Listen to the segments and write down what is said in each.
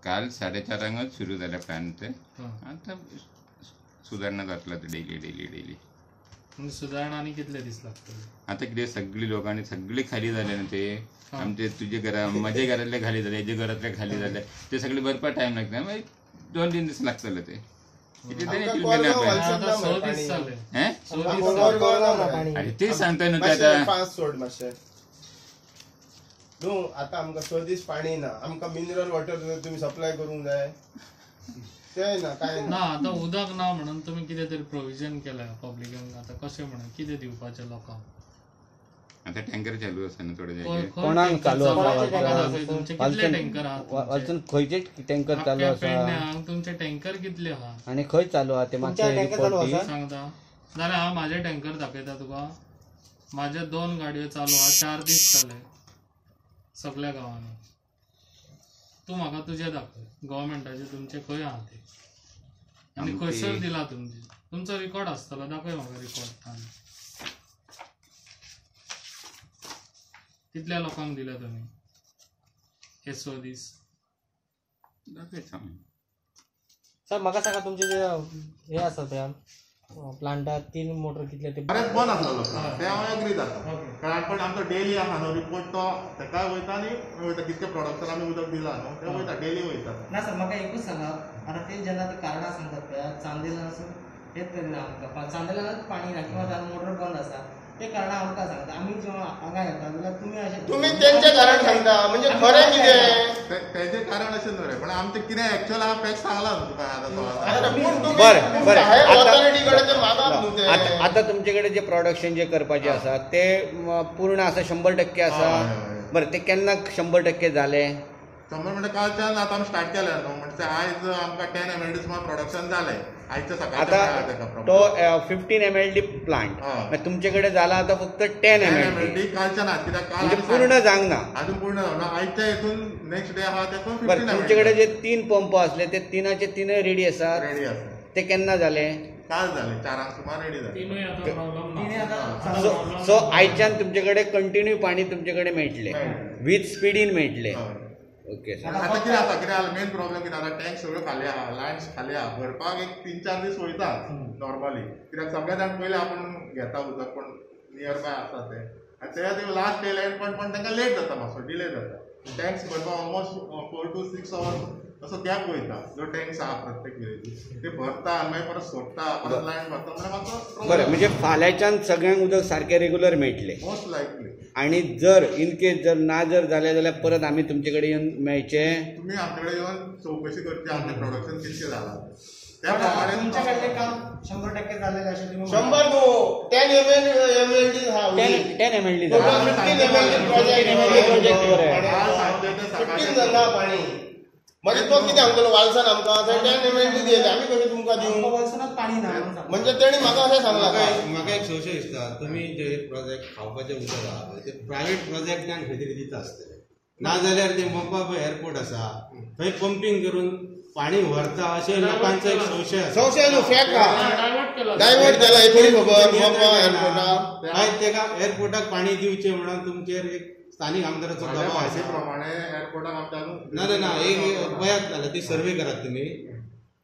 काल 4:30 सुरू झाला प्लॅन ते आता सुधारणा जातला डेली सुधारणा आणि कितले दीस लागतले आता कितें सगळी लोकांनी सगळे खाली झाले ना ते आमचे तुझे घरा माझ्या घरातले खाली झाले हेजे घरातले खाली झाले ते सगळे भरपूर टाइम लागता मागीर 2-3 दीस लागतले ते ते सांगता न्हू ते आता आमकां 6 दीस पाणी ना आमकां मिनरल वॉटर तुम्ही सप्लाय करूंक जाय ते ना काय ना आता उदक ना म्हणून तुम्ही कितें तरी प्रोविजन केलाय पब्लिकांक आता कशें म्हणून कितें दिवपाचें लोकांक आता टँकर चालू आसा ना थोडे कोणाक चालू आसा तुमचे कितले टँकर आहात खंयचे टँकर चालू आसा तुमचे टँकर कितले आहात आणि खंय चालू आहा ते मातशें सांगता जाल्यार हांव म्हाजे टँकर दाखयता तुका म्हाज्या 2 गाडयो चालू आहा 4 दीस जाले सगळ्या गांवांनी तूं म्हाका तुझे दाखय गव्हर्मेंटाचे तुमचे खंय आहा ते आनी खंयसर दिला तुमचो रिकॉर्ड आसतलो दाखय म्हाका रिकॉर्ड कितल्या लोकांक दिल्या तुमी हे 6 दीस सर म्हाका सांगा तुमचे जे हे आसा ते प्लांटात 3 मोटर कितले ते बरेच बंद आसलो ते हांव एग्री जाता कारण पण आमचो डेली आसा न्हू रिपोर्ट तो तेकाय वयता आनी वयता कितके प्रोडक्शन आमी उदक दिला न्हू ते वयता डेली वयता ना सर म्हाका एकूच सांगा आता ते जेन्ना ते कारणां सांगतात पळय चांदेलासून हेच करिना आमकां चांदेलानच पाणी ना किंवा मोटर बंद आसा ते कारणां आमकां सांगता आमी जेव्हा हांगा येता जाल्यार तुम्ही त्यांचे कारण सांगता म्हणजे खरें कितें तेजे कारण अशें न्हू रे पण आमचे कितें एक्चुअल हांव फॅक्ट सांगला न्हू तुका बरें आता तुमचे कडेन जे प्रोडक्शन जे करपाचें आसा ते पूर्ण आसा 100% आसा बरें ते केन्ना 100% जालें 100 म्हणजे कालच्यान आतां आमी स्टार्ट केलें न्हू म्हणजे आयज आमकां 10 MLD सुमार प्रोडक्शन जालें आयच्या सकाळच्या आता तो 15 MLD प्लांट तुमचे कडेन जाला आता फक्त 10 MLD कालच्या ना कित्याक काल पूर्ण जावंक ना अजून पूर्ण जावना आयच्या हितून नेक्स्ट डे आहा तेतून 15 बरें तुमचे कडेन जे 3 पंप असले ते 3चे 3 रेडी आसात रेडी आसा ते केन्ना जाले काल जाले 4 सुमार रेडी जाले सो आयच्यान तुमचे कडेन कंटिन्यू पाणी तुमचे कडेन मेळटलें विथ स्पिडीन मेळटलें ओके आता कितें जाता कितें जालें मेन प्रॉब्लेम कितें जाता टँक सगळ्यो खाली आहा लायन्स खाली आहा भरपाक एक 3-4 दीस वयता नॉर्मली कित्याक सगळे जाण पयलीं आपूण घेता उदक पण नियर बाय आसा ते आनी ते लास्ट डे लायन पण तांकां लेट जाता मातसो डिले जाता टँक्स भरपाक ऑलमोस्ट 4 to 6 hours असो गॅप वयता जो टँक्स आहा प्रत्येक वेळी ते भरता आनी मागीर परत सोडटा परत लायन भरता म्हणजे मातसो बरें म्हणजे फाल्यांच्यान सगळ्यांक उदक सारकें रेग्युलर मेळटलें मोस्ट लायकली आणि जर इन केस जर ना जर जालें जाल्यार परत आमी तुमचे कडेन येवन मेळचें तुमी आमचे कडेन येवन चवकशी करची आमचें प्रोडक्शन कितकें जालां त्या प्रमाणे तुमच्या कडलें काम 100% जालेलें अशें तुमी 100 न्हू 10 MLD हा 10 MLD 15 जाला पाणी म्हणजे तो कितें सांगतलो वालसान आमकां 10 MLD दिले आमी कशें तुमकां दिवं वालसानात पाणी ना म्हणजे तेणी म्हाका अशें सांगलां म्हाका एक संशय दिसता तुमी जे प्रोजेक्ट खावपाचें उदक आहा ते प्रायवेट प्रोजेक्टांक खंय तरी दिता आसतले नाजाल्यार ते मोपा एअरपोर्ट आसा थंय पंपिंग करून पाणी व्हरता अशें लोकांचो एक संशय न्हू फॅक्ट डायवर्ट केला हे थोडी खबर मोपा एअरपोर्टाक मागीर तेका एअरपोर्टाक पाणी दिवचें म्हणून तुमचेर एक स्थानीक आमदाराचो दबाव आसा प्रमाणे एअरपोर्टाक आमच्या ना एक बयात जाल्यार ती सर्वे करात तुमी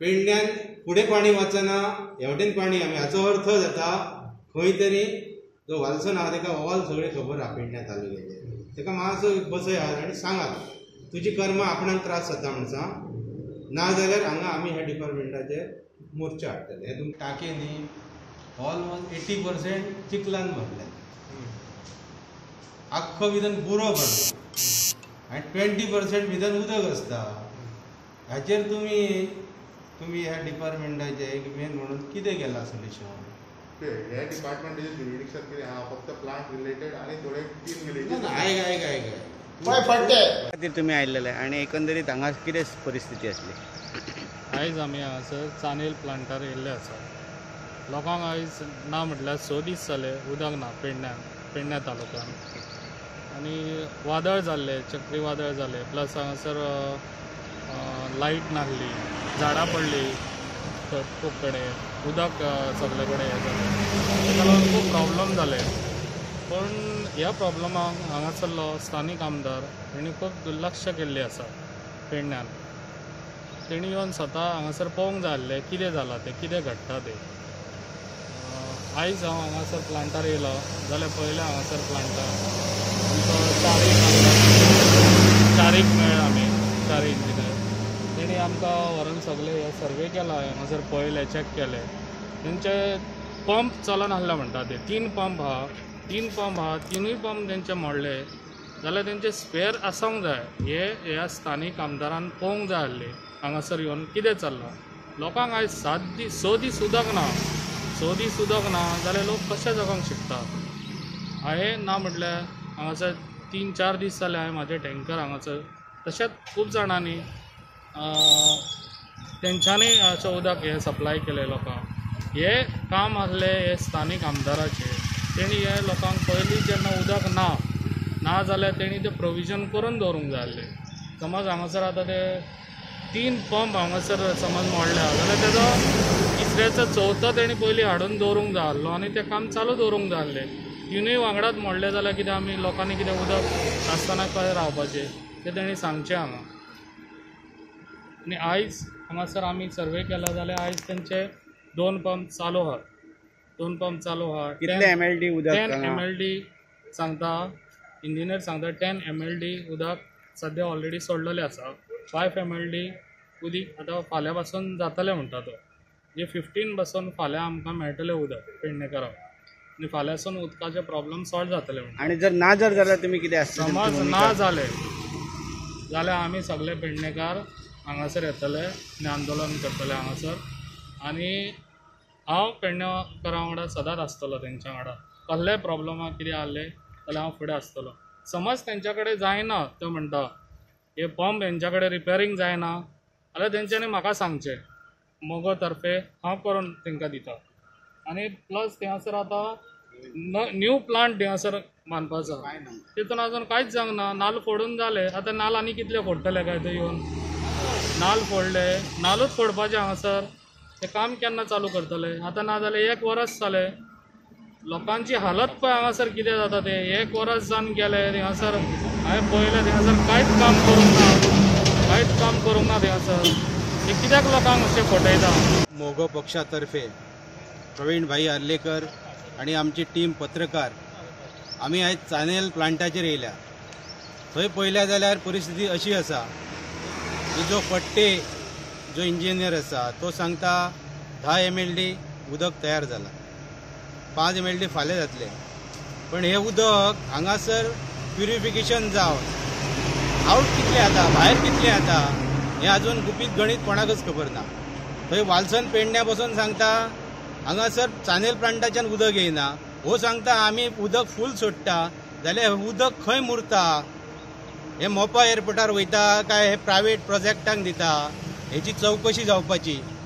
पेडण्यान फुडें पाणी वचना हेवटेन पाणी आमी हाचो अर्थ जाता खंय तरी जो वालसन आहा तेका ऑल सगळे खबर आहा पेडण्या तालुक्याचे तेका मातसो बसयात आनी सांगात तुजी कर्मां आपणाक त्रास जाता म्हणून सांग ना जाल्यार हांगा आमी ह्या डिपार्टमेंटाचे मोर्चा हाडटले हे तुमी टांकेनी ऑलमोस्ट 80% चिखलान भरले आख्खो भितर बुरो भरला आनी 20% भितर उदक आसता हाचेर तुमी ह्या डिपार्टमेंटाचे एक मेन म्हणून कितें केलां सोल्युशन हे डिपार्टमेंटाचे ज्युरिडिक्शन कितें आहा फक्त प्लांट रिलेटेड आनी थोडे 3 विलेजीस आयक खातीर तुमी आयिल्ले आनी एकंदरीत हांगा कितें परिस्थिती आसली आयज आमी हांगासर चांदेल प्लांटार येयल्ले आसा लोकांक आयज ना म्हटल्यार 6 दीस जाले उदक ना पेडण्या तालुक्यांत आनी वादळ जाल्ले चक्रीवादळ जाले प्लस हांगासर लायट नासली झाडां पडली खूब कडेन उदक सगळे कडेन हें जालें ताका लागून खूब प्रॉब्लम जाले पण ह्या प्रॉब्लमाक हांगासरलो स्थानीक आमदार हांणी खूब दुर्लक्ष केल्ली आसा पेडण्यान तेणी येवन स्वता हांगासर पळोवंक जाय आसलें कितें जालां तें कितें घडटा तें आयज हांव हांगासर प्लांटार येयलो जाल्यार पयलें हांगासर प्लांटार आमकां चारीक मेळ्ळे आमी 4 इंजिनियर तेणी आमकां व्हरून सगळे हे सर्वे केला हांगासर पळयलें चॅक केलें तेंचे पंप चलन आसले म्हणटा ते 3 पंप आहा 3 पंप आहा 3य पंप तेंचे मोडले जाल्यार तेंचे स्पेअर आसूंक जाय हे ह्या स्थानीक आमदारान पळोवंक जाय आसले हांगासर येवन कितें चल्लां लोकांक आयज 6 दीस उदक ना 6 दीस उदक ना जाल्यार लोक कशे जगोंक शिकता हांवें ना म्हटल्यार हांगासर 3-4 दीस जाले हांवें म्हाजे टँकर हांगासर तशेंच खूब जाणांनी तेंच्यांनी अशें उदक हे सप्लाय केलें लोकांक हे काम आसलें हे स्थानीक आमदाराचें तेणी हे लोकांक पयलीं जेन्ना उदक ना जाल्यार तेणी तें प्रोविजन करून दवरूंक जाय आसलें समज हांगासर आतां ते 3 पंप हांगासर समज मोडल्या जाल्यार तेजो तिसऱ्याचो चवथो तेणी पयलीं हाडून दवरूंक जाय आसलो आनी तें काम चालू दवरूंक जाय आसलें 3य वांगडाच मोडले जाल्यार कितें आमी लोकांनी कितें उदक आसतना कशें रावपाचें तें तेणी सांगचें हांगा आनी आयज हांगासर आमी सर्वे केला जाल्यार आयज तेंचे 2 पंप चालू आहात 2 पंप चालू आहात कितले MLD उदक 10 MLD सांगता इंजिनियर सांगता 10 MLD उदक सद्या ऑलरेडी सोडलेलें आसा 5 MLD उदीक आतां फाल्यां पासून जातलें म्हणटा तो जे 15 पासून फाल्यां आमकां मेळटलें उदक पेडणेकारांक आनी फाल्यांसून उदकाचे प्रॉब्लम सॉल्व जातले म्हणटा आणि जर ना जाल्यार तुमी कितें आसता समज ना जालें जाल्यार आमी सगळे पेडणेकार हांगासर येतले आनी आंदोलन करतले हांगासर आनी हांव पेडणेकारां वांगडा सदांच आसतलो तेंच्या वांगडा कसलेय प्रॉब्लमाक कितें आसलें जाल्यार हांव फुडें आसतलो समज तेंच्या कडेन जायना तो म्हणटा हे पंप हेंच्या कडेन रिपेरींग जायना जाल्यार तेंच्यांनी म्हाका सांगचें मोगो तर्फे हांव करून तेंकां दिता आनी प्लस थिंगासर आतां न्यू प्लांट थिंगासर बांदपाचो तितून आजून कांयच जावंक ना नाल्ल फोडून जाले आतां नाल्ल आनी कितले फोडटले काय ते येवन नाल्ल फोडले नाल्लूच फोडपाचें हांगासर तें काम केन्ना चालू करतले आतां ना जाल्यार 1 वर्स जालें लोकांची हालत पळय हांगासर कितें जाता तें 1 वर्स जावन गेले थिंगासर हांवें पळयलें थिंगासर कांयच काम करूंक ना थिंगासर ते कित्याक लोकांक अशें फटयता मोगो पक्षातर्फे प्रवीण भाई आर्लेकर आणि आमची टीम पत्रकार आमी आयज चानेल प्लांटाचेर येयल्या थंय पळयल्या जाल्यार परिस्थिती अशी आसा की जो फट्टे जो इंजिनियर आसा तो सांगता 10 MLD उदक तयार जाला 5 MLD फाल्यां जातले पण हे उदक हांगासर प्युरिफिकेशन जावन आवट कितले जाता भायर कितले जाता हे अजून गुपीत गणित कोणाकच खबर ना थंय वालसन पेडण्या बसून सांगता हांगासर चानेल प्लांटाच्यान उदक येयना हो सांगता आमी उदक फूल सोडटा जाल्यार उदक खंय मुरता हे मोपा एअरपोर्टार वयता काय हे प्रायवेट प्रोजेक्टांक दिता हेची चवकशी जावपाची